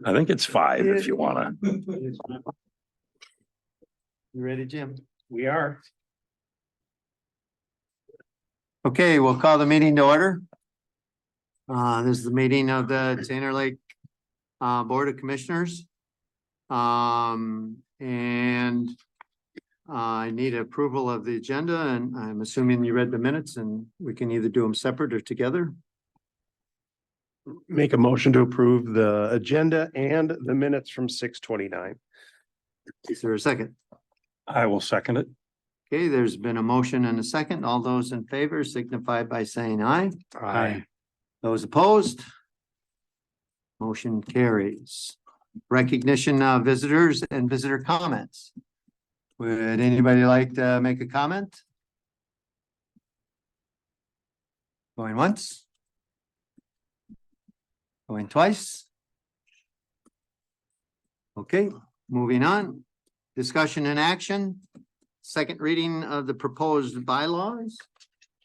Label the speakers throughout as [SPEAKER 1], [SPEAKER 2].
[SPEAKER 1] I think it's 5 if you wanna.
[SPEAKER 2] You ready, Jim?
[SPEAKER 3] We are.
[SPEAKER 2] Okay, we'll call the meeting to order. This is the meeting of the Tainter Lake Board of Commissioners. And I need approval of the agenda, and I'm assuming you read the minutes, and we can either do them separate or together.
[SPEAKER 3] Make a motion to approve the agenda and the minutes from 6:29.
[SPEAKER 2] Is there a second?
[SPEAKER 1] I will second it.
[SPEAKER 2] Okay, there's been a motion and a second. All those in favor signify by saying aye.
[SPEAKER 1] Aye.
[SPEAKER 2] Those opposed? Motion carries. Recognition of visitors and visitor comments. Would anybody like to make a comment? Going once? Going twice? Okay, moving on. Discussion and action. Second reading of the proposed bylaws.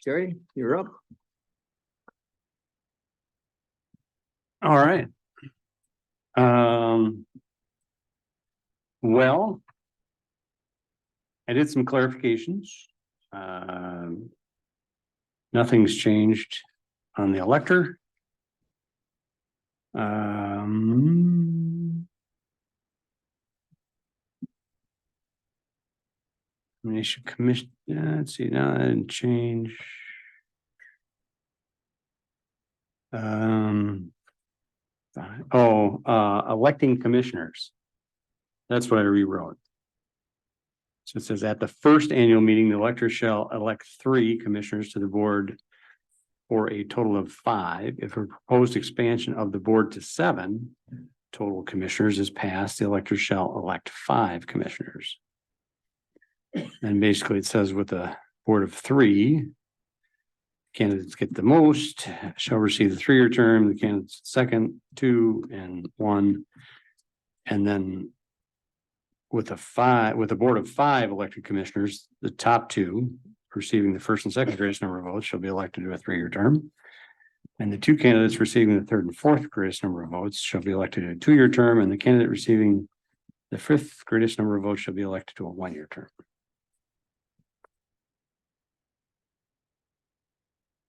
[SPEAKER 2] Jerry, you're up.
[SPEAKER 4] All right. Well, I did some clarifications. Nothing's changed on the elector. Issue commission, let's see, now that didn't change. Electing commissioners. That's what I rewrote. So it says at the first annual meeting, the elector shall elect 3 commissioners to the board for a total of 5. If a proposed expansion of the board to 7 total commissioners is passed, the elector shall elect 5 commissioners. And basically it says with a board of 3, candidates get the most, shall receive the 3-year term, the candidates second, 2 and 1. And then with a board of 5 elected commissioners, the top 2 receiving the first and second greatest number of votes shall be elected to a 3-year term. And the 2 candidates receiving the third and fourth greatest number of votes shall be elected to a 2-year term, and the candidate receiving the 5th greatest number of votes shall be elected to a 1-year term.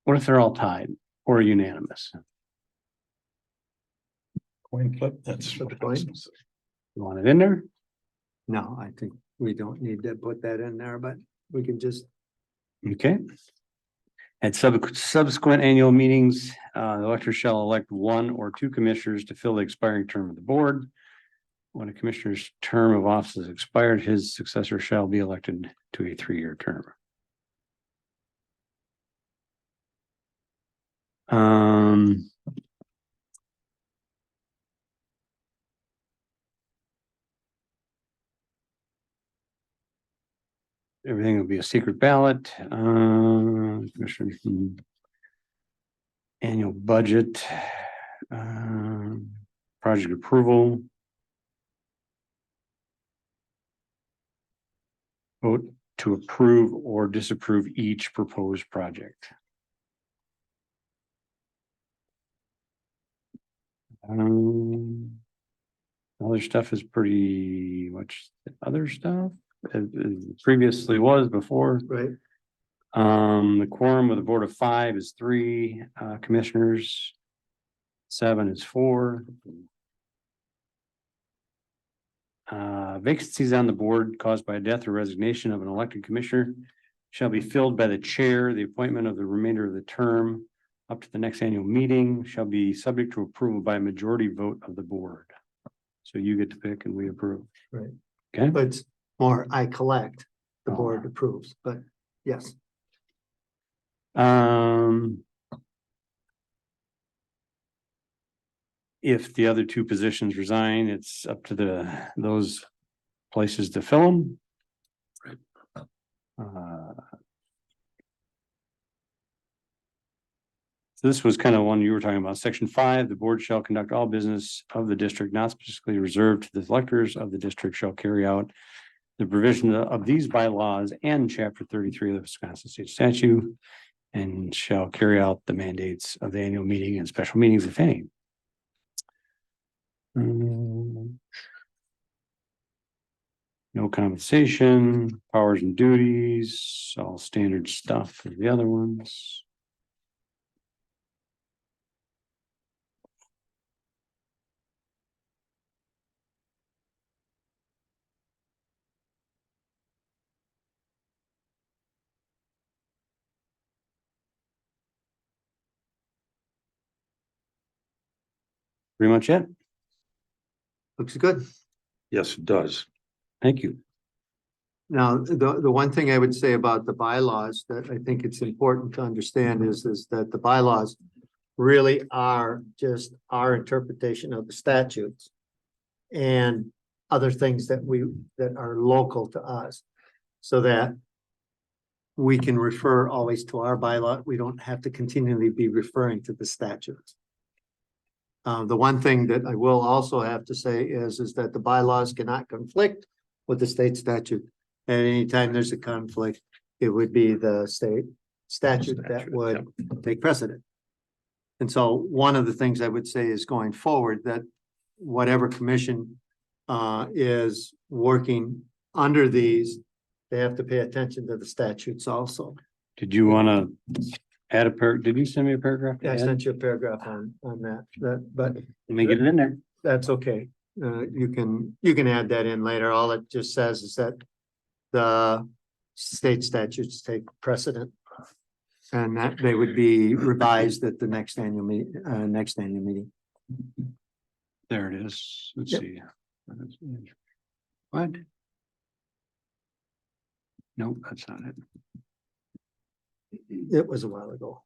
[SPEAKER 4] What if they're all tied or unanimous?
[SPEAKER 1] Coin flip, that's what it was.
[SPEAKER 4] You want it in there?
[SPEAKER 2] No, I think we don't need to put that in there, but we can just.
[SPEAKER 4] Okay. At subsequent annual meetings, the elector shall elect 1 or 2 commissioners to fill the expiring term of the board. When a commissioner's term of office is expired, his successor shall be elected to a 3-year term. Everything will be a secret ballot. Commissioners, annual budget, project approval. Vote to approve or disapprove each proposed project. Other stuff is pretty much the other stuff as previously was before.
[SPEAKER 2] Right.
[SPEAKER 4] The quorum with a board of 5 is 3 commissioners. 7 is 4. Vacancies on the board caused by death or resignation of an elected commissioner shall be filled by the chair. The appointment of the remainder of the term up to the next annual meeting shall be subject to approval by a majority vote of the board. So you get to pick and we approve.
[SPEAKER 2] Right.
[SPEAKER 4] Okay.
[SPEAKER 2] But it's more, I collect, the board approves, but yes.
[SPEAKER 4] If the other 2 positions resign, it's up to those places to fill them. So this was kind of one you were talking about. Section 5, the board shall conduct all business of the district not specifically reserved to the electors of the district shall carry out the provision of these bylaws and chapter 33 of the Wisconsin State Statute and shall carry out the mandates of the annual meeting and special meetings, if any. No compensation, powers and duties, all standard stuff for the other ones. Pretty much it.
[SPEAKER 2] Looks good.
[SPEAKER 1] Yes, it does.
[SPEAKER 4] Thank you.
[SPEAKER 2] Now, the one thing I would say about the bylaws that I think it's important to understand is that the bylaws really are just our interpretation of the statutes and other things that are local to us, so that we can refer always to our bylaw. We don't have to continually be referring to the statutes. The one thing that I will also have to say is that the bylaws cannot conflict with the state statute. And anytime there's a conflict, it would be the state statute that would take precedent. And so one of the things I would say is going forward, that whatever commission is working under these, they have to pay attention to the statutes also.
[SPEAKER 4] Did you want to add did you send me a paragraph? to
[SPEAKER 2] I
[SPEAKER 4] add?
[SPEAKER 2] sent you a paragraph on that, but
[SPEAKER 4] Let me get it in there.
[SPEAKER 2] that's okay. You can add that in later. All it just says is that the state statutes take precedent. And that they would be revised at the next annual meeting.
[SPEAKER 4] There it is. Let's
[SPEAKER 2] Yep.
[SPEAKER 4] see. What? Nope, that's not it.
[SPEAKER 2] It was a while ago.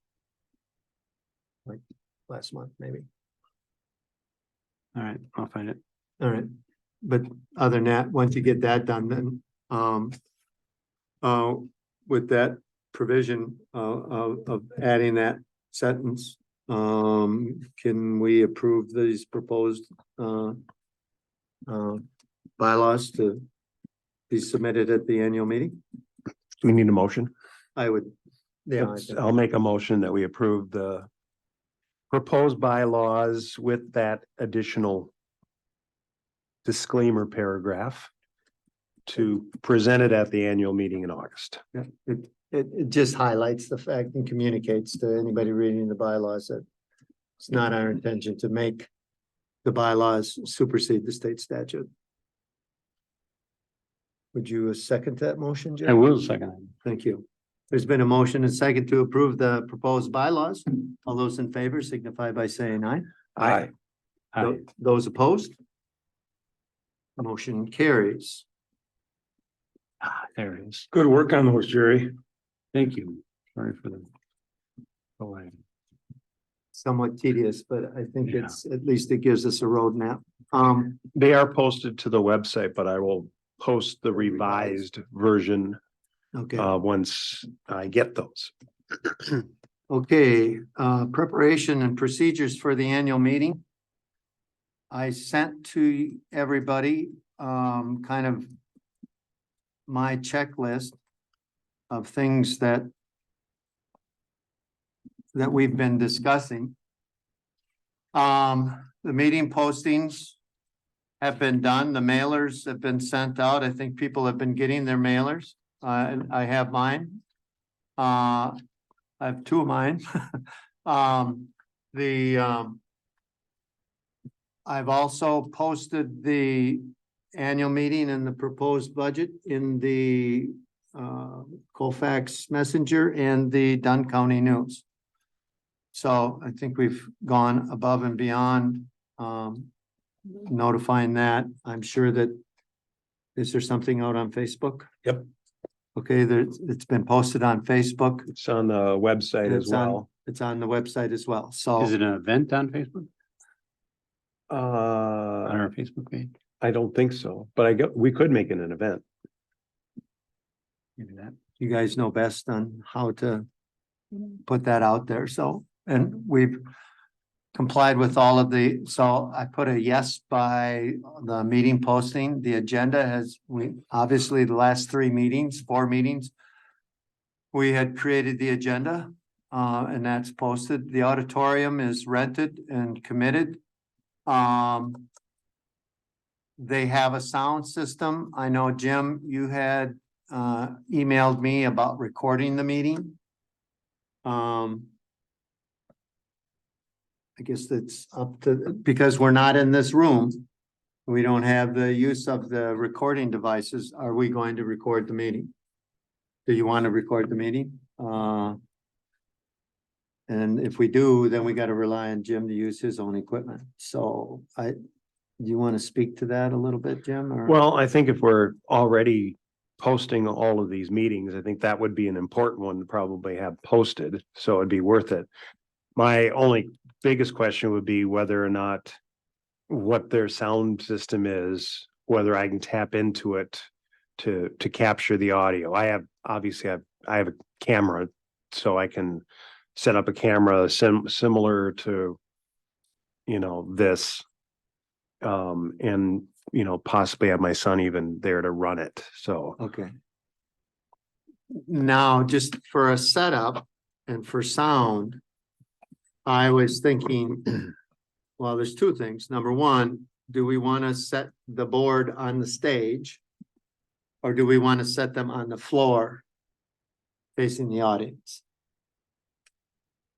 [SPEAKER 2] Like last month, maybe.
[SPEAKER 4] All right, I'll find it.
[SPEAKER 2] All right. But other than that, once you get that done, then, with that provision of adding that sentence, can we approve these proposed bylaws to be submitted at the annual meeting?
[SPEAKER 3] We need a motion.
[SPEAKER 2] I would, yeah.
[SPEAKER 3] I'll make a motion that we approve the proposed bylaws with that additional disclaimer paragraph to present it at the annual meeting in August.
[SPEAKER 2] Yeah, it just highlights the fact and communicates to anybody reading the bylaws that it's not our intention to make the bylaws supersede the state statute. Would you second that motion, Jeff?
[SPEAKER 4] I will second it.
[SPEAKER 2] Thank you. There's been a motion and second to approve the proposed bylaws. All those in favor signify by saying aye.
[SPEAKER 1] Aye.
[SPEAKER 4] Aye.
[SPEAKER 2] Those opposed? Motion carries.
[SPEAKER 4] There it is.
[SPEAKER 1] Good work on those, Jerry.
[SPEAKER 4] Thank you. Sorry for the. Oh, I-
[SPEAKER 2] Somewhat tedious, but I think
[SPEAKER 4] Yeah.
[SPEAKER 2] it's, at least it gives us a roadmap.
[SPEAKER 3] They are posted to the website, but I will post the revised version
[SPEAKER 2] Okay.
[SPEAKER 3] once I get those.
[SPEAKER 2] Okay, preparation and procedures for the annual meeting. I sent to everybody, kind of my checklist of things that we've been discussing. The meeting postings have been done. The mailers have been sent out. I think people have been getting their mailers. And I have mine. I have two of mine. I've also posted the annual meeting and the proposed budget in the Colfax Messenger and the Dunn County News. So I think we've gone above and beyond notifying that. I'm sure that, is there something out on Facebook?
[SPEAKER 3] Yep.
[SPEAKER 2] Okay, it's been posted on Facebook.
[SPEAKER 3] It's on the website as
[SPEAKER 2] It's on-
[SPEAKER 3] well.
[SPEAKER 2] It's on the website as well,
[SPEAKER 4] Is
[SPEAKER 2] so
[SPEAKER 4] it an event on Facebook? On our Facebook page?
[SPEAKER 3] I don't think so, but we could make it an event.
[SPEAKER 4] Maybe that.
[SPEAKER 2] you guys know best on how to put that out there, so, and we've complied with all of so I put a yes by the meeting posting. The agenda obviously the last 4 meetings, we had created the agenda, and that's posted. The auditorium is rented and committed. they have a sound system. I know, Jim, you had emailed me about recording the meeting. I guess that's up to, because we're not in this room. We don't have the use of the recording devices. Are we going to record the meeting? Do you want to record the meeting? And if we do, then we got to rely on Jim to use his own equipment. So do you want to speak to that a little bit, Jim? Or?
[SPEAKER 3] Well, I think if we're already posting all of these meetings, I think that would be an important one to probably have posted, so it'd be worth it. My only biggest question would be whether or not what their sound system is, whether I can tap into it to capture the audio. I have a camera, so I can set up a camera similar to, this. And, possibly have my son even there to run it. So,
[SPEAKER 2] Okay. Now, just for a setup and for sound, I was thinking, well, there's two things. Number one, do we want to set the board on the stage? Or do we want to set them on the floor facing the audience?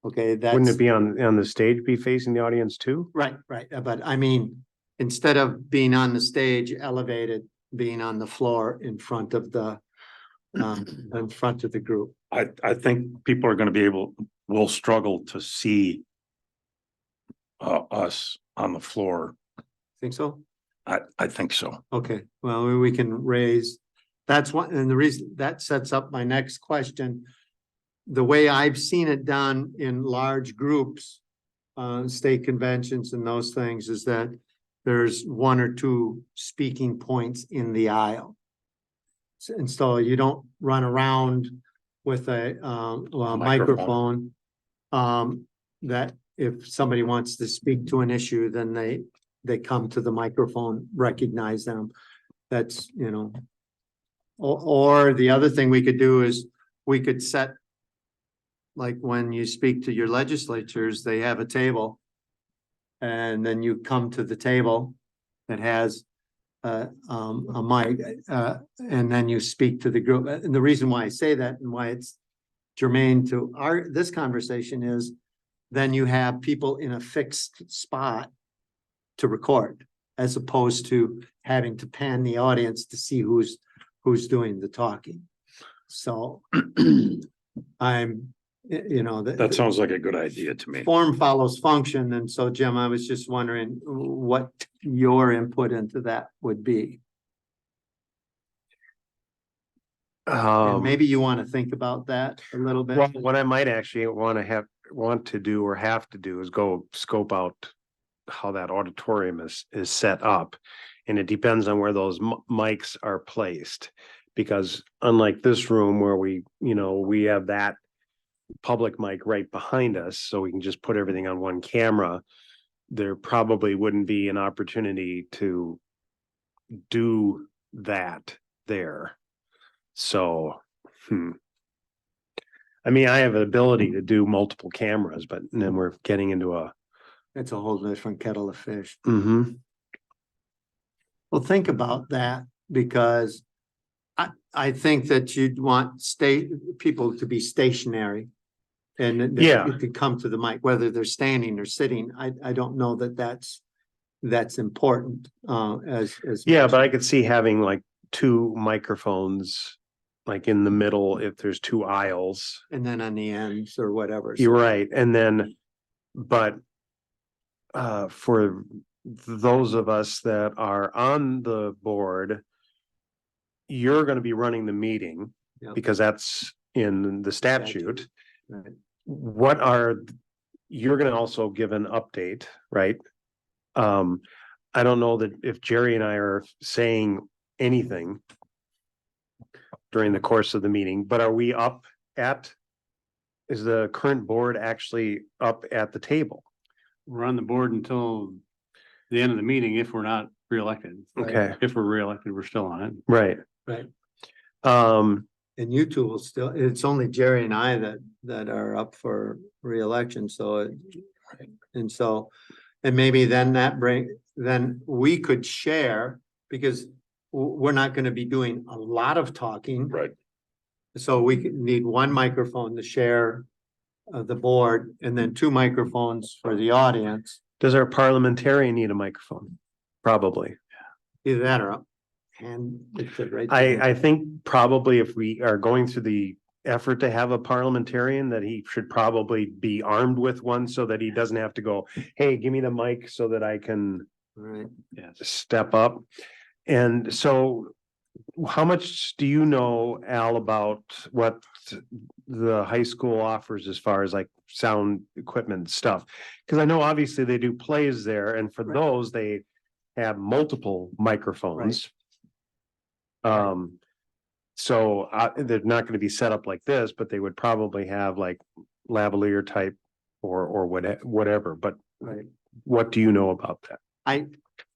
[SPEAKER 2] Okay, that's.
[SPEAKER 3] wouldn't it be on the stage be facing the audience too?
[SPEAKER 2] Right. But I mean, instead of being on the stage elevated, being on the floor in front of the group.
[SPEAKER 1] I think people are gonna will struggle to see us on the floor.
[SPEAKER 2] Think so?
[SPEAKER 1] I think so.
[SPEAKER 2] Okay, well, we can raise, that's one, and the reason that sets up my next question. The way I've seen it done in large groups, state conventions and those things, is that there's one or two speaking points in the aisle. And so you don't run around with a microphone. That if somebody wants to speak to an issue, then they come to the microphone, recognize them. That's, or the other thing we could do is we could set, like when you speak to your legislatures, they have a table. And then you come to the table that has a mic, and then you speak to the group. And the reason why I say that and why it's germane to this conversation is then you have people in a fixed spot to record, as opposed to having to pan the audience to see who's doing the talking. So
[SPEAKER 1] That sounds like a good idea to me.
[SPEAKER 2] form follows function. And so, Jim, I was just wondering what your input into that would be. And maybe you want to think about that a little bit.
[SPEAKER 3] Well, what I might actually want to do or have to do is go scope out how that auditorium is set up. And it depends on where those mics are placed, because unlike this room where we have that public mic right behind us, so we can just put everything on one camera, there probably wouldn't be an opportunity to do that there. So, I mean, I have an ability to do multiple cameras, but then we're getting into
[SPEAKER 2] It's a whole different kettle of fish.
[SPEAKER 3] mm-hmm.
[SPEAKER 2] Well, think about that, because I think that you'd want people to be stationary. And
[SPEAKER 3] Yeah.
[SPEAKER 2] you could come to the mic, whether they're standing or sitting. I don't know that that's important, as.
[SPEAKER 3] Yeah, but I could see having like two microphones, like in the middle, if there's two aisles.
[SPEAKER 2] And then on the ends or whatever.
[SPEAKER 3] You're right. And then, but for those of us that are on the board, you're going to be running the meeting.
[SPEAKER 2] Yep.
[SPEAKER 3] Because that's in the statute.
[SPEAKER 2] Right.
[SPEAKER 3] You're going to also give an update, right? I don't know that if Jerry and I are saying anything during the course of the meeting, but are we is the current board actually up at the table?
[SPEAKER 4] We're on the board until the end of the meeting if we're not reelected.
[SPEAKER 3] Okay,
[SPEAKER 4] If we're reelected, we're still on it.
[SPEAKER 3] right.
[SPEAKER 2] Right.
[SPEAKER 3] And
[SPEAKER 2] you two will still, it's only Jerry and I that are up for reelection, so. And maybe then then we could share because we're not gonna be doing a lot of talking.
[SPEAKER 1] Right.
[SPEAKER 2] So we could need one microphone to share the board and then two microphones for the audience.
[SPEAKER 3] Does our parliamentarian need a microphone? Probably.
[SPEAKER 2] Either that or and it's right there.
[SPEAKER 3] I think probably if we are going through the effort to have a parliamentarian, that he should probably be armed with one so that he doesn't have to go, hey, give me the mic so that I can
[SPEAKER 2] Right.
[SPEAKER 3] step up. And so how much do you know, Al, about what the high school offers as far as like sound equipment stuff? Because I know obviously they do plays there, and for
[SPEAKER 2] Right.
[SPEAKER 3] those, they have multiple microphones. So they're not going to be set up like this, but they would probably have like lavalier type or whatever. But
[SPEAKER 2] Right.
[SPEAKER 3] what do you know about that?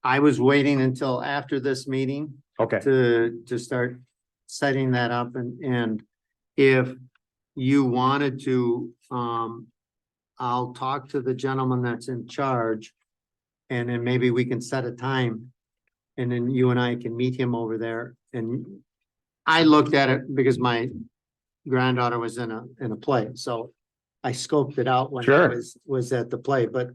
[SPEAKER 2] I was waiting until after this meeting
[SPEAKER 3] Okay,
[SPEAKER 2] to start setting that up and if you wanted to, I'll talk to the gentleman that's in charge. And then maybe we can set a time. And then you and I can meet him over there. And I looked at it because my granddaughter was in a play, so I scoped it out when I
[SPEAKER 3] Sure.
[SPEAKER 2] was at the play, but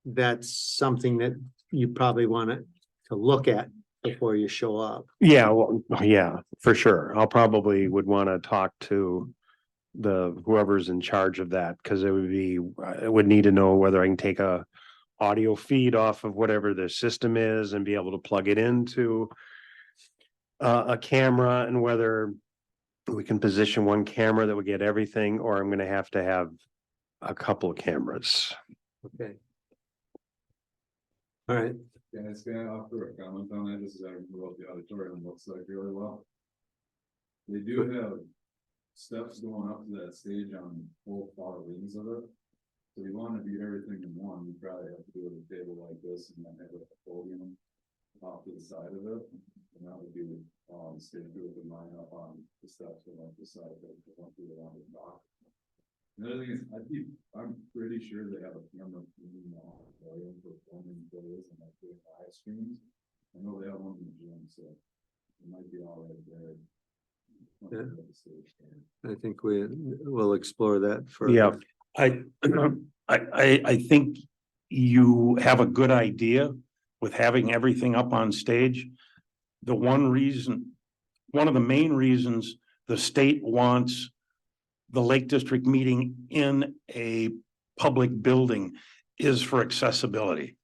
[SPEAKER 2] that's something that you probably want to look at before you show up.
[SPEAKER 3] yeah, well, yeah, for sure. I'll probably would want to talk to whoever's in charge of that, because I would need to know whether I can take a audio feed off of whatever the system is and be able to plug it into a camera, and whether we can position one camera that would get everything, or I'm gonna have to have a couple of cameras.
[SPEAKER 2] Okay. All right,
[SPEAKER 5] Can I offer a comment on that? This is what the auditorium looks like really well. They do have steps going up to that stage on both far wings of it. So you want to do everything in one, you probably have to do a table like this and then have a podium off to the side of it. And that would be stage with the line up on the steps and like the side of it, one through the one dock. Another thing is, I'm pretty sure they have a camera in the auditorium for filming videos and like doing live streams. I know they have one in the gym, so it might be all right there.
[SPEAKER 2] Yeah. I think we'll explore that further.
[SPEAKER 3] Yeah.
[SPEAKER 1] I think you have a good idea with having everything up on stage. One of the main reasons the state wants the Lake District meeting in a public building is for accessibility.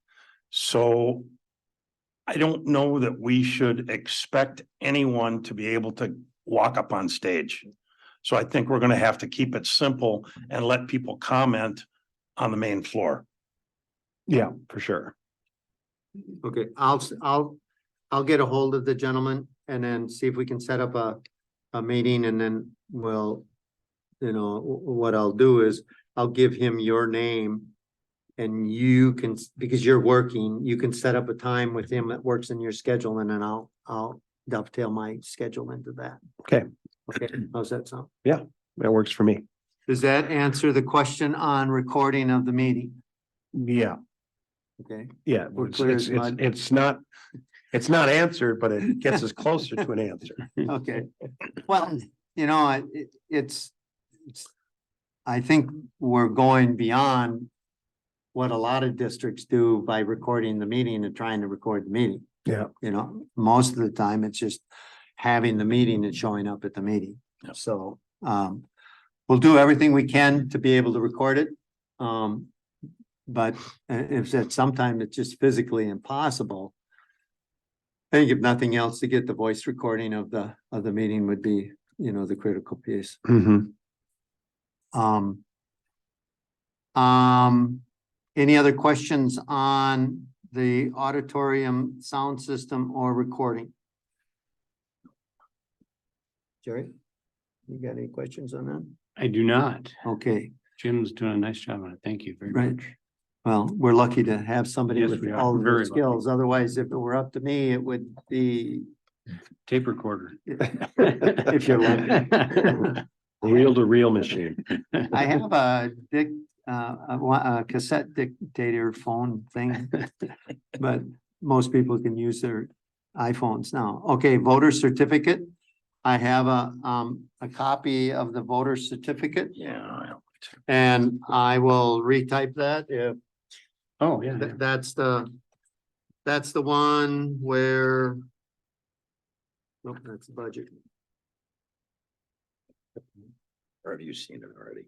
[SPEAKER 1] So I don't know that we should expect anyone to be able to walk up on stage. So I think we're going to have to keep it simple and let people comment on the main floor.
[SPEAKER 3] Yeah, for sure.
[SPEAKER 2] Okay, I'll get a hold of the gentleman and then see if we can set up a meeting, and then we'll, what I'll do is I'll give him your name. And you can, because you're working, you can set up a time with him that works in your schedule, and then I'll dovetail my schedule into that.
[SPEAKER 3] Okay.
[SPEAKER 2] Okay, how's that sound?
[SPEAKER 3] That works for me.
[SPEAKER 2] Does that answer the question on recording of the meeting?
[SPEAKER 3] Yeah,
[SPEAKER 2] Okay,
[SPEAKER 3] yeah.
[SPEAKER 2] We're
[SPEAKER 3] It's,
[SPEAKER 2] clear
[SPEAKER 3] it's,
[SPEAKER 2] as
[SPEAKER 3] it's,
[SPEAKER 2] mud.
[SPEAKER 3] it's not answered, but it gets us closer to an answer.
[SPEAKER 2] okay. Well, it's, I think we're going beyond what a lot of districts do by recording the meeting and trying to record the meeting.
[SPEAKER 3] Yeah.
[SPEAKER 2] Most of the time it's just having the meeting and showing up at the meeting.
[SPEAKER 1] Yep.
[SPEAKER 2] So, we'll do everything we can to be able to record it. But if at some time it's just physically impossible, I think if nothing else, to get the voice recording of the meeting would be, the critical piece.
[SPEAKER 3] Mm-hmm.
[SPEAKER 2] Any other questions on the auditorium sound system or recording? Jerry, you got any questions on that?
[SPEAKER 4] I do not.
[SPEAKER 2] Okay,
[SPEAKER 4] Jim's doing a nice job on it. Thank you very
[SPEAKER 2] Right.
[SPEAKER 4] much.
[SPEAKER 2] well, we're lucky to have somebody
[SPEAKER 4] Yes,
[SPEAKER 2] with
[SPEAKER 4] we are.
[SPEAKER 2] all of
[SPEAKER 4] Very
[SPEAKER 2] those skills. Otherwise, if it were up to me, it would be,
[SPEAKER 4] Tape recorder.
[SPEAKER 2] if you're lucky.
[SPEAKER 3] Reel to reel machine.
[SPEAKER 2] I have a Dick a cassette dictator phone thing. But most people can use their iPhones now. Okay, voter certificate. I have a copy of the voter certificate
[SPEAKER 1] Yeah.
[SPEAKER 2] and I will retype that if
[SPEAKER 4] Oh, yeah.
[SPEAKER 2] that's the one where. Nope, that's the budget.
[SPEAKER 1] Or have you seen it already?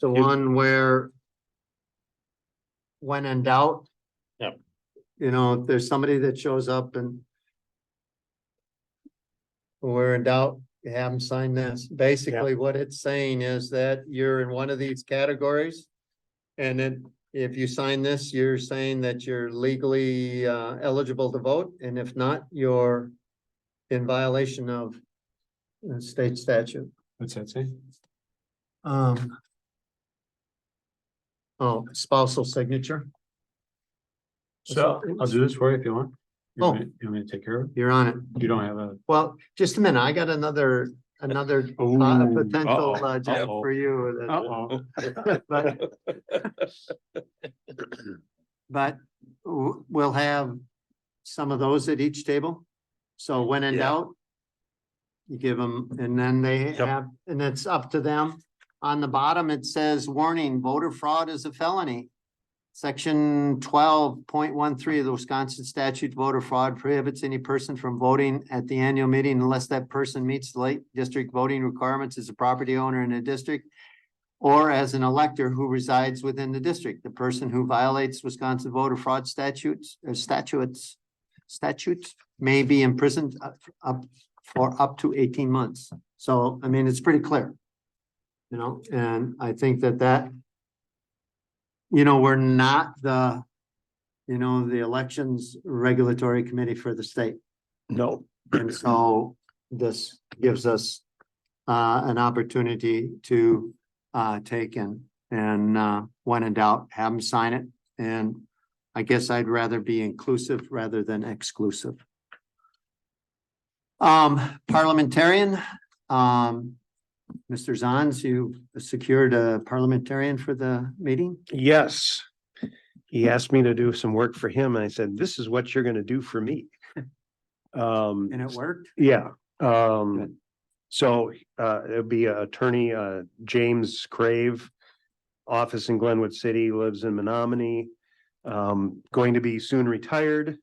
[SPEAKER 2] The one where. When in doubt.
[SPEAKER 1] Yep.
[SPEAKER 2] You know, if there's somebody that shows up and. We're in doubt, you have them sign this. Basically, what it's saying is that you're in one of these categories. And then if you sign this, you're saying that you're legally eligible to vote, and if not, you're in violation of state statute.
[SPEAKER 4] What's that say?
[SPEAKER 2] Oh, spousal signature.
[SPEAKER 4] So I'll do this for you if you want. You
[SPEAKER 2] Oh.
[SPEAKER 4] want me to take care of it?
[SPEAKER 2] You're on it.
[SPEAKER 4] You don't have a.
[SPEAKER 2] Well, just a minute. I got another
[SPEAKER 4] Ooh,
[SPEAKER 2] potential
[SPEAKER 4] uh-oh,
[SPEAKER 2] job
[SPEAKER 4] uh-oh.
[SPEAKER 2] for you.
[SPEAKER 4] Uh-oh.
[SPEAKER 2] But we'll have some of those at each table. So when in
[SPEAKER 1] Yeah.
[SPEAKER 2] doubt, you give them, and then they
[SPEAKER 1] Yep.
[SPEAKER 2] have, and it's up to them. On the bottom, it says, warning, voter fraud is a felony. Section 12.13 of the Wisconsin statute, voter fraud prohibits any person from voting at the annual meeting unless that person meets the late district voting requirements as a property owner in a district or as an elector who resides within the district. The person who violates Wisconsin voter fraud statutes may be imprisoned for up to 18 months. So, I mean, it's pretty clear. You know, and I think that we're not the elections regulatory committee for the state.
[SPEAKER 1] No.
[SPEAKER 2] And so this gives us an opportunity to take and when in doubt, have them sign it. And I guess I'd rather be inclusive rather than exclusive. Parliamentarian, Mr. Zons, you secured a parliamentarian for the meeting?
[SPEAKER 3] Yes. He asked me to do some work for him and I said, this is what you're gonna do for me.
[SPEAKER 2] And it worked?
[SPEAKER 3] Yeah,
[SPEAKER 2] Good.
[SPEAKER 3] so it'll be attorney James Crave. Office in Glenwood City, lives in Menominee. Going to be soon retired.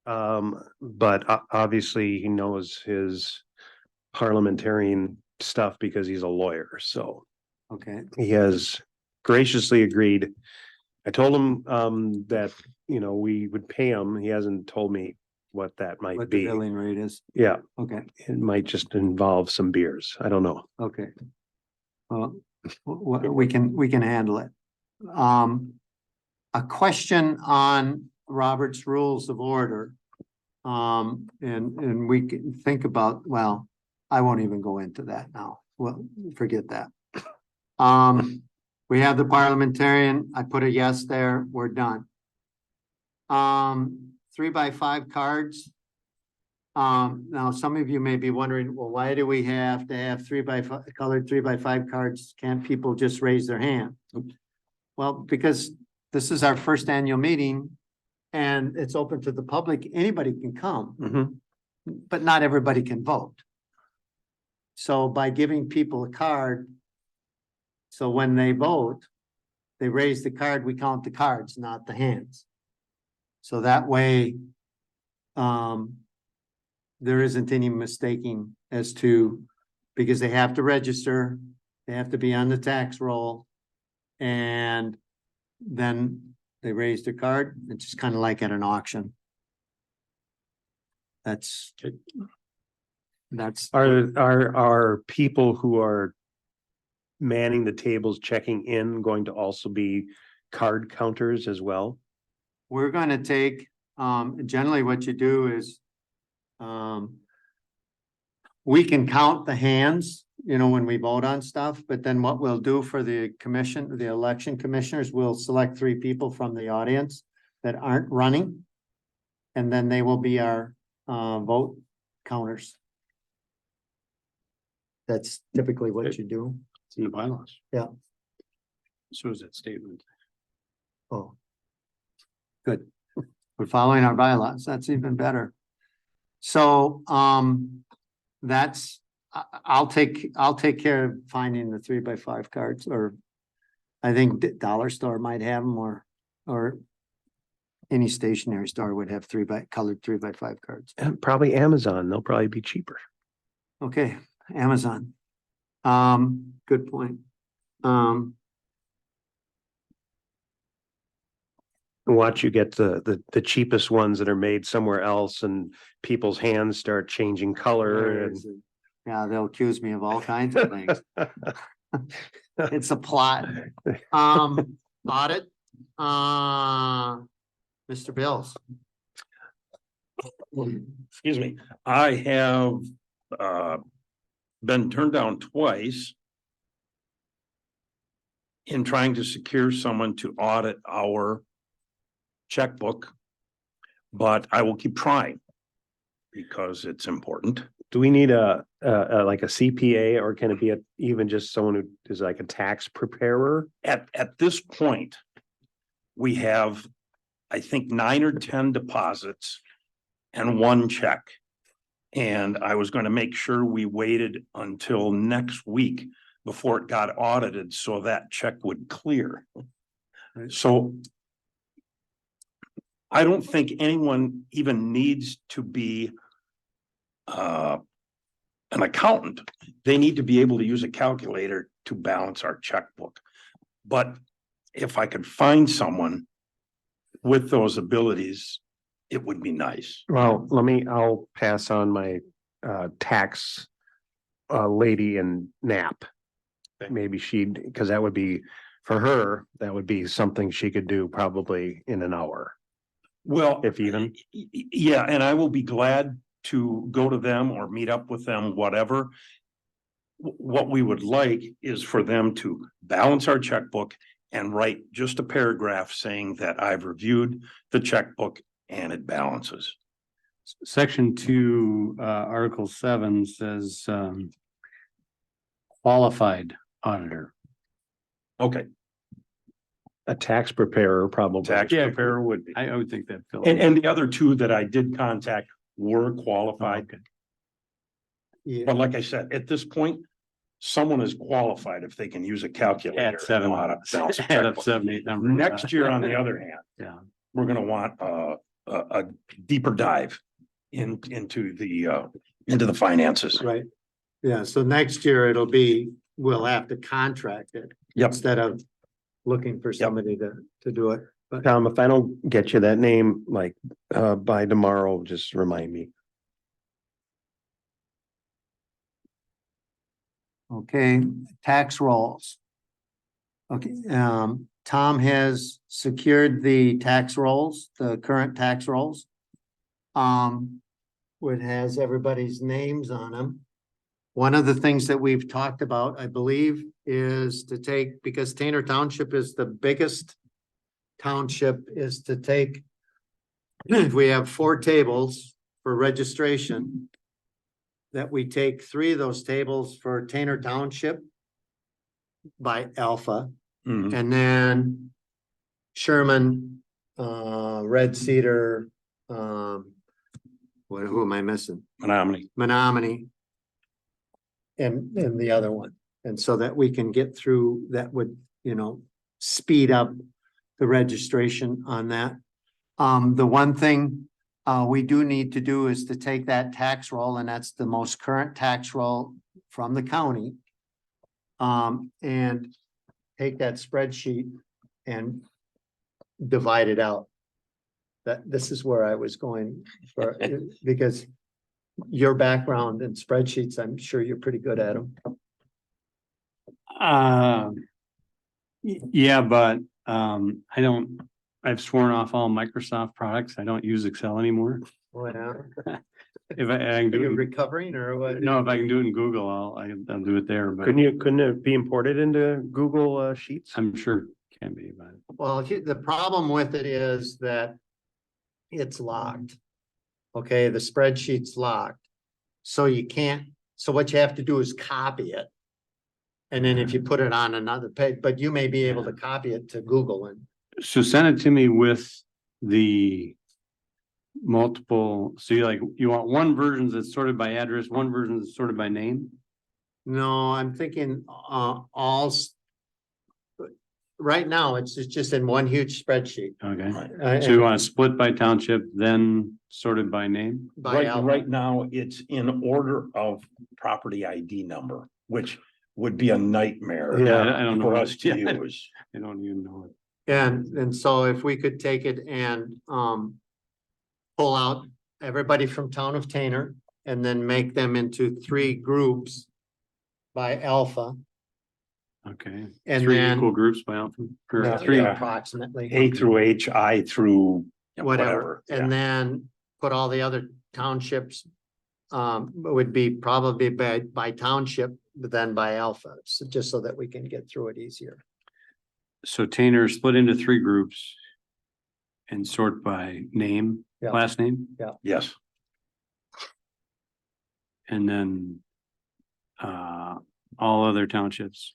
[SPEAKER 3] But obviously he knows his parliamentarian stuff because he's a lawyer, so
[SPEAKER 2] Okay,
[SPEAKER 3] he has graciously agreed. I told him that, we would pay him. He hasn't told me what that might
[SPEAKER 2] what the
[SPEAKER 3] be.
[SPEAKER 2] billing rate is?
[SPEAKER 3] Yeah,
[SPEAKER 2] Okay,
[SPEAKER 3] it might just involve some beers. I don't know.
[SPEAKER 2] okay. Well, we can handle it. A question on Robert's Rules of Order. And we can think about, well, I won't even go into that now. Well, forget that. We have the parliamentarian. I put a yes there. We're done. 3x5 cards. Now some of you may be wondering, well, why do we have to have colored 3x5 cards? Can't people just raise their hand? Well, because this is our first annual meeting and it's open to the public. Anybody can come, but not everybody can vote. So by giving people a card, so when they vote, they raise the card, we count the cards, not the hands. So that way, there isn't any mistaking as to, because they have to register, they have to be on the tax roll, and then they raise their card. It's just kind of like at an auction. That's.
[SPEAKER 3] Are people who are manning the tables checking in going to also be card counters as well?
[SPEAKER 2] We're gonna take, generally what you do is, we can count the hands, when we vote on stuff, but then what we'll do for the commission, the election commissioners, we'll select 3 people from the audience that aren't running. And then they will be our, vote counters. That's typically what you do.
[SPEAKER 4] It's in the bylaws.
[SPEAKER 2] Yeah.
[SPEAKER 4] So is that statement.
[SPEAKER 2] Oh. Good. We're following our bylaws. That's even better. So, that's, I'll take care of finding the 3x5 cards, or I think Dollar Store might have them, or any stationery store would have colored 3x5 cards.
[SPEAKER 3] And probably Amazon, they'll probably be cheaper.
[SPEAKER 2] Okay, Amazon. Good point.
[SPEAKER 3] Watch you get the cheapest ones that are made somewhere else and people's hands start changing color and.
[SPEAKER 2] Yeah, they'll accuse me of all kinds of things. It's a plot. Audit, Mr. Bills.
[SPEAKER 1] Excuse me, I have been turned down twice in trying to secure someone to audit our checkbook, but I will keep trying because it's important.
[SPEAKER 3] Do we need like a CPA, or can it be even just someone who is like a tax preparer?
[SPEAKER 1] At this point, we have, I think, 9 or 10 deposits and 1 check. And I was going to make sure we waited until next week before it got audited so that check would clear. So I don't think anyone even needs to be an accountant. They need to be able to use a calculator to balance our checkbook. But if I could find someone with those abilities, it would be nice.
[SPEAKER 3] Well, I'll pass on my tax lady in Nap. Maybe because that would be, for her, that would be something she could do probably in an hour,
[SPEAKER 1] Well,
[SPEAKER 3] if even.
[SPEAKER 1] yeah, and I will be glad to go to them or meet up with them, whatever. What we would like is for them to balance our checkbook and write just a paragraph saying that I've reviewed the checkbook and it balances.
[SPEAKER 4] Section 2, Article 7 says, qualified auditor.
[SPEAKER 1] Okay,
[SPEAKER 3] A tax preparer, probably.
[SPEAKER 1] tax
[SPEAKER 4] Yeah.
[SPEAKER 1] preparer would be.
[SPEAKER 4] I would think that.
[SPEAKER 1] And the other 2 that I did contact were qualified.
[SPEAKER 4] Okay.
[SPEAKER 2] Yeah,
[SPEAKER 1] But like I said, at this point, someone is qualified if they can use a calculator.
[SPEAKER 4] Add 7,
[SPEAKER 1] and know how to balance a
[SPEAKER 4] add up
[SPEAKER 1] checkbook.
[SPEAKER 4] 7, 8 numbers.
[SPEAKER 1] Next year, on the other hand,
[SPEAKER 4] Yeah.
[SPEAKER 1] we're gonna want a deeper dive into the finances.
[SPEAKER 2] right. Yeah, so next year we'll have to contract it
[SPEAKER 1] Yep.
[SPEAKER 2] instead of looking for somebody to do it. But
[SPEAKER 3] Tom, if I don't get you that name, like, by tomorrow, just remind me.
[SPEAKER 2] okay, tax rolls. Okay, Tom has secured the tax rolls, the current tax rolls. It has everybody's names on them. One of the things that we've talked about, I believe, is to take, because Tainter Township is the biggest township, is to take, if we have 4 tables for registration, that we take 3 of those tables for Tainter Township by Alpha,
[SPEAKER 1] Mhm.
[SPEAKER 2] and then Sherman, Red Cedar, who am I missing? Menominee. And the other one, and so that we can get through, that would, speed up the registration on that. The one thing we do need to do is to take that tax roll, and that's the most current tax roll from the county. And take that spreadsheet and divide it out. This is where I was going for, because your background in spreadsheets, I'm sure you're pretty good at them.
[SPEAKER 4] Yeah, but I've sworn off all Microsoft products. I don't use Excel anymore.
[SPEAKER 2] Well,
[SPEAKER 4] If I can
[SPEAKER 2] are
[SPEAKER 4] do
[SPEAKER 2] you
[SPEAKER 4] it,
[SPEAKER 2] recovering or what?
[SPEAKER 4] no, if I can do it in Google, I'll do it there, but
[SPEAKER 3] Couldn't it be imported into Google Sheets?
[SPEAKER 4] I'm sure it can be, but
[SPEAKER 2] Well, the problem with it is that it's locked. Okay, the spreadsheet's locked. So you can't, so what you have to do is copy it. And then if you put it on another page, but you may be able to copy it to Google and,
[SPEAKER 4] So send it to me with the multiple, so you want one version that's sorted by address, one version that's sorted by name?
[SPEAKER 2] no, I'm thinking, right now, it's just in one huge spreadsheet.
[SPEAKER 4] Okay, so you want to split by township, then sorted by name?
[SPEAKER 1] Right now, it's in order of property ID number, which would be a nightmare.
[SPEAKER 3] Yeah,
[SPEAKER 4] I don't know.
[SPEAKER 1] For us to
[SPEAKER 4] Yeah,
[SPEAKER 1] use.
[SPEAKER 4] I don't even know it.
[SPEAKER 2] And so if we could take it and, pull out everybody from town of Tainter and then make them into 3 groups by alpha.
[SPEAKER 4] Okay,
[SPEAKER 2] And
[SPEAKER 4] 3
[SPEAKER 2] then-
[SPEAKER 4] equal groups by alpha, or
[SPEAKER 2] Yeah,
[SPEAKER 4] 3,
[SPEAKER 2] approximately,
[SPEAKER 1] A through H, I through
[SPEAKER 2] whatever,
[SPEAKER 1] yeah.
[SPEAKER 2] and then put all the other townships. Would be probably by township, but then by alpha, so just so that we can get through it easier.
[SPEAKER 4] so Tainter split into 3 groups. And sort by name,
[SPEAKER 2] Yeah.
[SPEAKER 4] last name,
[SPEAKER 1] Yes,
[SPEAKER 4] and then all other townships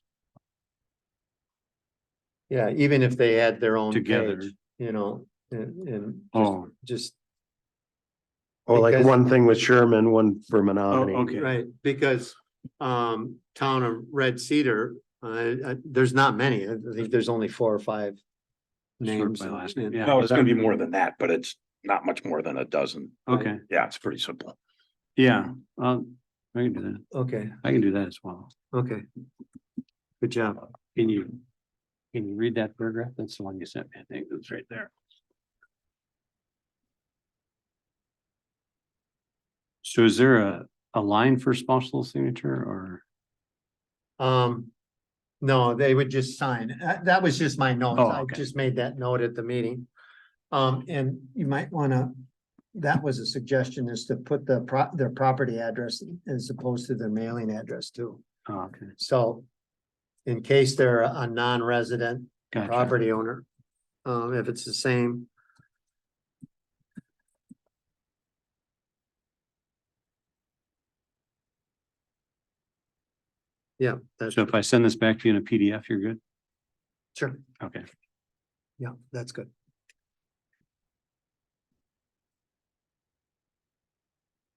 [SPEAKER 2] Yeah, even if they had their own
[SPEAKER 4] together.
[SPEAKER 2] page, and
[SPEAKER 4] Oh,
[SPEAKER 2] just.
[SPEAKER 3] Or like
[SPEAKER 2] Because-
[SPEAKER 3] one thing with Sherman, one for
[SPEAKER 4] oh,
[SPEAKER 3] Menominee.
[SPEAKER 4] okay.
[SPEAKER 2] Right, because, town of Red Cedar, there's not many, I think there's only 4 or 5 names.
[SPEAKER 4] by last name, yeah.
[SPEAKER 1] no, it's gonna be more than that, but it's not much more than a dozen.
[SPEAKER 4] Okay,
[SPEAKER 1] Yeah, it's pretty simple.
[SPEAKER 4] yeah, I can do that.
[SPEAKER 2] Okay,
[SPEAKER 4] I can do that as well.
[SPEAKER 2] okay. Good job.
[SPEAKER 4] Can you read that paragraph? That's the one you sent me. I think it's right there. So is there a line for spousal signature or?
[SPEAKER 2] No, they would just sign. That was just my notes.
[SPEAKER 4] Oh,
[SPEAKER 2] I
[SPEAKER 4] okay.
[SPEAKER 2] just made that note at the meeting. And you might wanna, that was a suggestion, is to put their property address as opposed to their mailing address too.
[SPEAKER 4] Oh, okay,
[SPEAKER 2] So in case they're a non-resident
[SPEAKER 4] gotcha.
[SPEAKER 2] property owner, if it's the same. Yeah, that's
[SPEAKER 4] So if I send this back to you in a PDF, you're good?
[SPEAKER 2] sure.
[SPEAKER 4] Okay.
[SPEAKER 2] Yeah, that's good.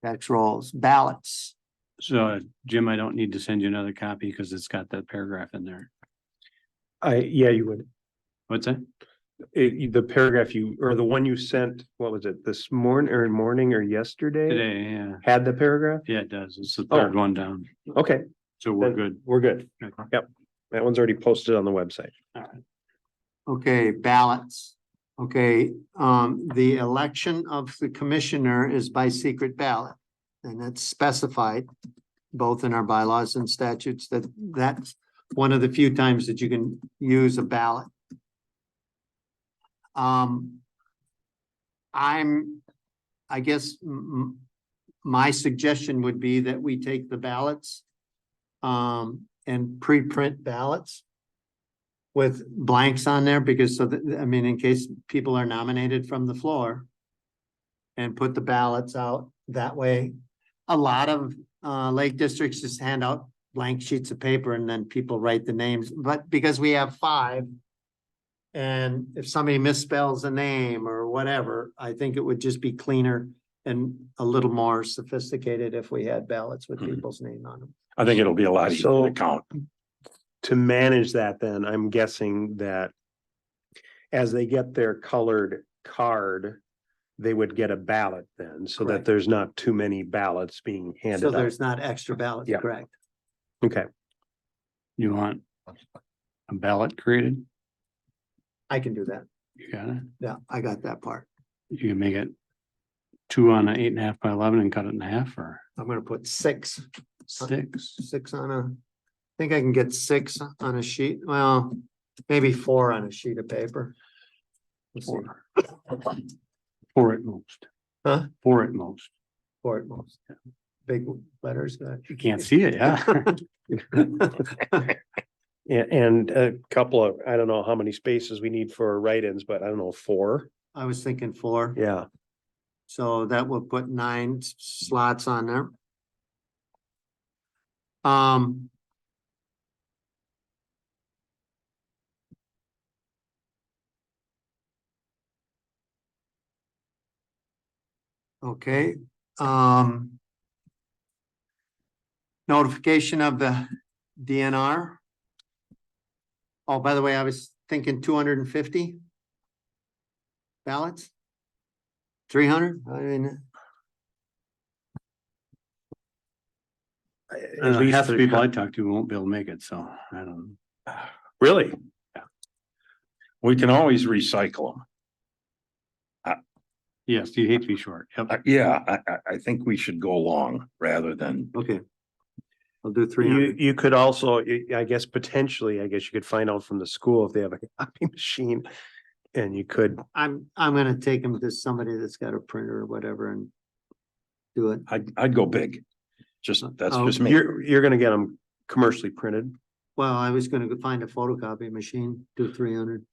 [SPEAKER 2] Tax rolls, ballots.
[SPEAKER 4] So Jim, I don't need to send you another copy because it's got that paragraph in there.
[SPEAKER 3] Yeah, you would.
[SPEAKER 4] What's that?
[SPEAKER 3] The paragraph or the one you sent, what was it, this morning or yesterday?
[SPEAKER 4] Today, yeah.
[SPEAKER 3] Had the paragraph?
[SPEAKER 4] Yeah, it does. It's the third one down.
[SPEAKER 3] Okay,
[SPEAKER 4] So we're
[SPEAKER 3] then
[SPEAKER 4] good.
[SPEAKER 3] We're good.
[SPEAKER 4] Okay.
[SPEAKER 3] Yep. That one's already posted on the website.
[SPEAKER 2] Okay, ballots. Okay, the election of the commissioner is by secret ballot. And that's specified both in our bylaws and statutes that's one of the few times that you can use a ballot. I guess my suggestion would be that we take the ballots and pre-print ballots with blanks on there, because I mean, in case people are nominated from the floor, and put the ballots out that way. A lot of lake districts just hand out blank sheets of paper and then people write the names, but because we have 5. And if somebody misspells a name or whatever, I think it would just be cleaner and a little more sophisticated if we had ballots with
[SPEAKER 1] Mhm.
[SPEAKER 2] people's name on them.
[SPEAKER 1] I think it'll be a lot easier
[SPEAKER 3] So-
[SPEAKER 1] to count.
[SPEAKER 3] To manage that, then I'm guessing that as they get their colored card, they would get a ballot then, so that
[SPEAKER 2] Correct.
[SPEAKER 3] there's not too many ballots being
[SPEAKER 2] So
[SPEAKER 3] handed out.
[SPEAKER 2] there's not extra ballots,
[SPEAKER 3] Yeah.
[SPEAKER 2] correct?
[SPEAKER 3] Okay,
[SPEAKER 4] You want a ballot created?
[SPEAKER 2] I can do that.
[SPEAKER 4] You got it?
[SPEAKER 2] Yeah, I got that part.
[SPEAKER 4] You can make it 2 on a 8.5 by 11 and cut it in half, or
[SPEAKER 2] I'm gonna put 6
[SPEAKER 4] 6.
[SPEAKER 2] on a, I think I can get 6 on a sheet, well, maybe 4 on a sheet of paper. Let's see.
[SPEAKER 4] 4. 4 at most.
[SPEAKER 2] Huh?
[SPEAKER 4] 4 at most.
[SPEAKER 2] 4 at most. Big letters.
[SPEAKER 4] You can't see it, yeah.
[SPEAKER 3] and a couple of, I don't know how many spaces we need for write-ins, but I don't know, 4?
[SPEAKER 2] I was thinking 4,
[SPEAKER 3] Yeah,
[SPEAKER 2] so that will put 9 slots on there. Okay, notification of the DNR. Oh, by the way, I was thinking 250 ballots. 300, I mean,
[SPEAKER 3] At least
[SPEAKER 4] half the people I talk to won't be able to make it, so I don't.
[SPEAKER 1] Really? We can always recycle them.
[SPEAKER 4] Yes, you hate to be short. Yep.
[SPEAKER 1] Yeah, I think we should go long rather than,
[SPEAKER 2] okay. I'll do 300.
[SPEAKER 3] You could also, I guess, potentially, I guess you could find out from the school if they have a copy machine. And you could,
[SPEAKER 2] I'm gonna take them to somebody that's got a printer or whatever and do it.
[SPEAKER 1] I'd go big. That's just me.
[SPEAKER 3] you're gonna get them commercially printed.
[SPEAKER 2] Well, I was gonna go find a photocopy machine, do 300.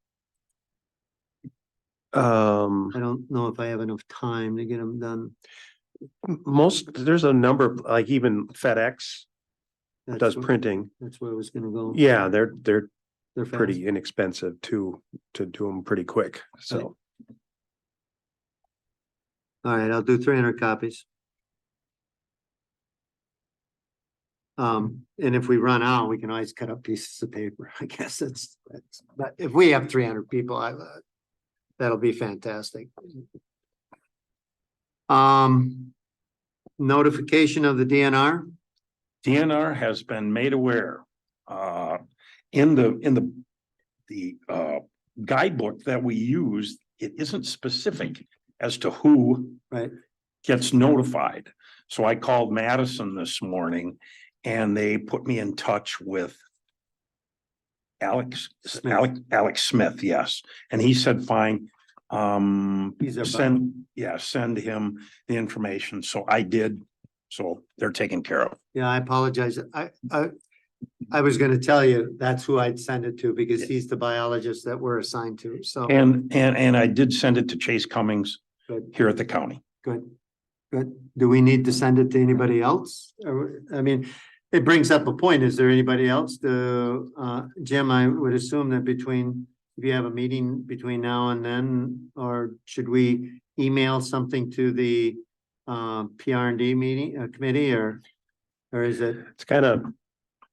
[SPEAKER 2] I don't know if I have enough time to get them done.
[SPEAKER 3] There's a number of, like even FedEx
[SPEAKER 2] That's
[SPEAKER 3] does
[SPEAKER 2] where-
[SPEAKER 3] printing.
[SPEAKER 2] That's where I was gonna go.
[SPEAKER 3] Yeah, they're
[SPEAKER 2] They're fast.
[SPEAKER 3] pretty inexpensive to do them pretty quick, so.
[SPEAKER 2] All right, I'll do 300 copies. And if we run out, we can always cut up pieces of paper. I guess that's, but if we have 300 people, that'll be fantastic. Notification of the DNR.
[SPEAKER 1] DNR has been made aware, in the guidebook that we use, it isn't specific as to who
[SPEAKER 2] Right.
[SPEAKER 1] gets notified. So I called Madison this morning and they put me in touch with Alex Smith, yes. And he said, fine,
[SPEAKER 2] He's our
[SPEAKER 1] send him the information. So I did. So they're taken care of.
[SPEAKER 2] Yeah, I apologize. I was gonna tell you, that's who I'd send it to because he's the biologist that we're assigned to, so.
[SPEAKER 1] And I did send it to Chase Cummings
[SPEAKER 2] Good.
[SPEAKER 1] here at the county.
[SPEAKER 2] Good, good. Do we need to send it to anybody else? I mean, it brings up a point. Is there anybody else Jim, I would assume that if you have a meeting between now and then, or should we email something to the PR&D meeting, committee, or is it?
[SPEAKER 3] It's kind of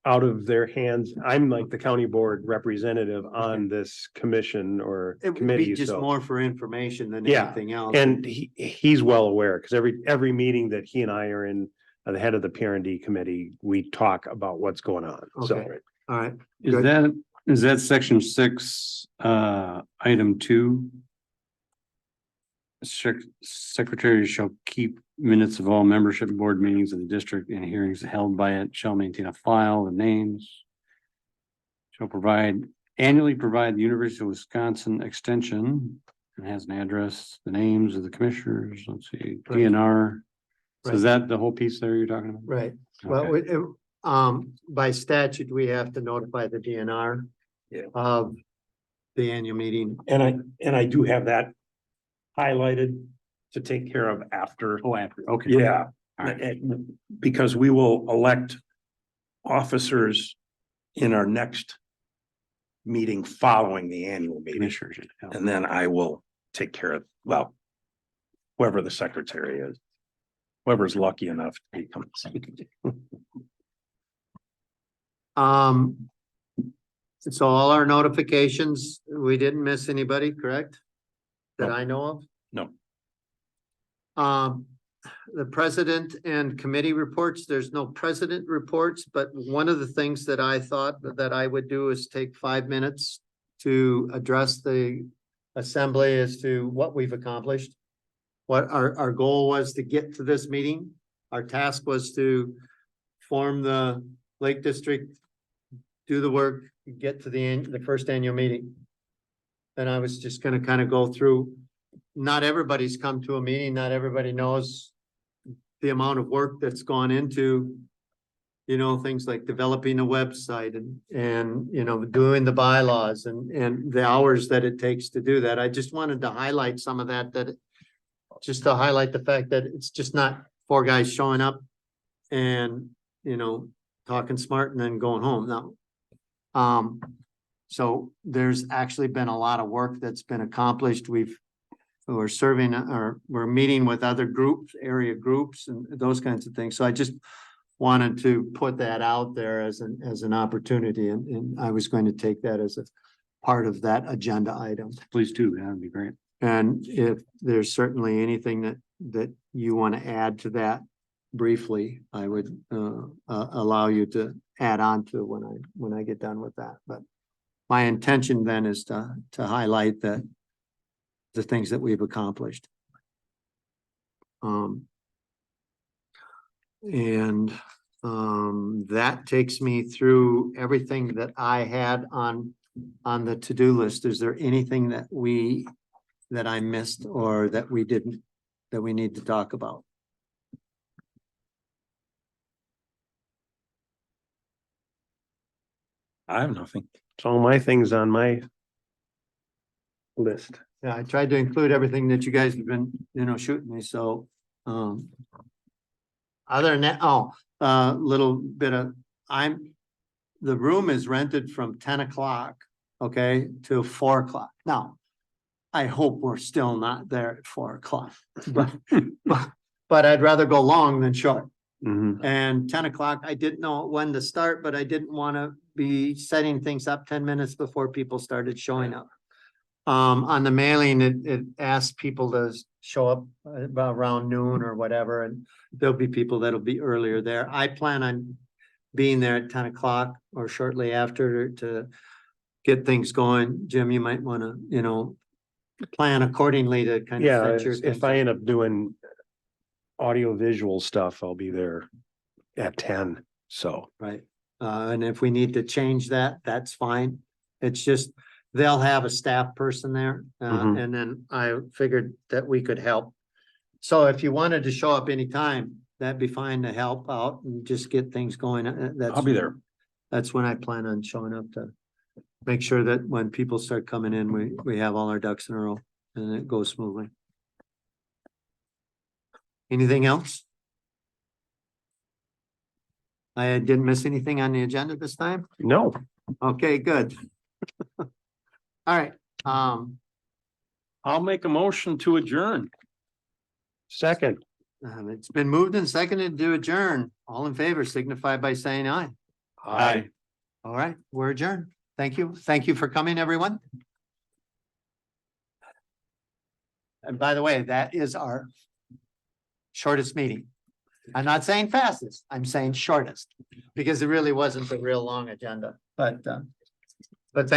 [SPEAKER 3] out of their hands. I'm like the county board representative on this commission or
[SPEAKER 2] It would
[SPEAKER 3] committee,
[SPEAKER 2] be just
[SPEAKER 3] so.
[SPEAKER 2] more for information than
[SPEAKER 3] Yeah,
[SPEAKER 2] anything else.
[SPEAKER 3] And he's well aware, because every meeting that he and I are in, the head of the PR&D committee, we talk about what's going on, so.
[SPEAKER 2] Okay. All right.
[SPEAKER 4] Is
[SPEAKER 2] Good.
[SPEAKER 4] that section 6, item 2? Secretary shall keep minutes of all membership board meetings of the district and hearings held by it, shall maintain a file of names. Shall annually provide the University of Wisconsin extension and has an address, the names of the commissioners, let's see,
[SPEAKER 2] Right.
[SPEAKER 4] DNR. So is
[SPEAKER 2] Right.
[SPEAKER 4] that the whole piece there you're talking about?
[SPEAKER 2] Right. Well, by statute, we have to notify the DNR.
[SPEAKER 1] Yeah.
[SPEAKER 2] Of the annual meeting.
[SPEAKER 1] And I do have that highlighted to take care of after.
[SPEAKER 4] Oh, after, okay.
[SPEAKER 1] Yeah,
[SPEAKER 4] All right.
[SPEAKER 1] because we will elect officers in our next meeting following the annual meeting.
[SPEAKER 4] Commissioners. Yeah.
[SPEAKER 1] And then I will take care of, well, whoever the secretary is, whoever's lucky enough to become.
[SPEAKER 2] So all our notifications, we didn't miss anybody, correct? That
[SPEAKER 1] No.
[SPEAKER 2] I know of?
[SPEAKER 1] No.
[SPEAKER 2] The president and committee reports, there's no president reports, but one of the things that I thought that I would do is take 5 minutes to address the assembly as to what we've accomplished. What our goal was to get to this meeting. Our task was to form the Lake District, do the work, get to the first annual meeting. And I was just gonna kind of go through, not everybody's come to a meeting, not everybody knows the amount of work that's gone into, things like developing a website and doing the bylaws and the hours that it takes to do that. I just wanted to highlight some of that, just to highlight the fact that it's just not 4 guys showing up and, talking smart and then going home. No. So there's actually been a lot of work that's been accomplished. we're serving or we're meeting with other groups, area groups and those kinds of things. So I just wanted to put that out there as an opportunity, and I was going to take that as a part of that agenda item.
[SPEAKER 4] Please do, that'd be great.
[SPEAKER 2] And if there's certainly anything that you want to add to that briefly, I would allow you to add on to when I get done with that. But my intention then is to highlight the things that we've accomplished. That takes me through everything that I had on the to-do list. Is there anything that I missed or that we didn't, that we need to talk about?
[SPEAKER 1] I have nothing.
[SPEAKER 3] It's all my things on my list.
[SPEAKER 2] Yeah, I tried to include everything that you guys have been, shooting me, so, other than that, little bit of, the room is rented from 10 o'clock, okay, to 4 o'clock. Now, I hope we're still not there at 4 o'clock, but I'd rather go long than short.
[SPEAKER 3] Mhm.
[SPEAKER 2] And 10 o'clock, I didn't know when to start, but I didn't want to be setting things up 10 minutes before people started showing up. On the mailing, it asked people to show up about around noon or whatever, and there'll be people that'll be earlier there. I plan on being there at 10 o'clock or shortly after to get things going. Jim, you might want to, plan accordingly to kind of
[SPEAKER 3] Yeah,
[SPEAKER 2] set your
[SPEAKER 3] if
[SPEAKER 2] things
[SPEAKER 3] I
[SPEAKER 2] up.
[SPEAKER 3] end up doing audio visual stuff, I'll be there at 10, so.
[SPEAKER 2] Right, and if we need to change that, that's fine. It's just, they'll have a staff person there,
[SPEAKER 3] Mhm.
[SPEAKER 2] and then I figured that we could help. So if you wanted to show up anytime, that'd be fine to help out and just get things going.
[SPEAKER 1] I'll be there.
[SPEAKER 2] That's when I plan on showing up, to make sure that when people start coming in, we have all our ducks in a row and it goes smoothly. Anything else? I didn't miss anything on the agenda this time?
[SPEAKER 3] No,
[SPEAKER 2] Okay, good. All right,
[SPEAKER 1] I'll make a motion to adjourn.
[SPEAKER 3] second.
[SPEAKER 2] it's been moved and seconded to adjourn. All in favor signify by saying aye.
[SPEAKER 1] Aye.
[SPEAKER 2] All right, we're adjourned. Thank you. Thank you for coming, everyone. And by the way, that is our shortest meeting. I'm not saying fastest, I'm saying shortest, because it really wasn't a real long agenda, but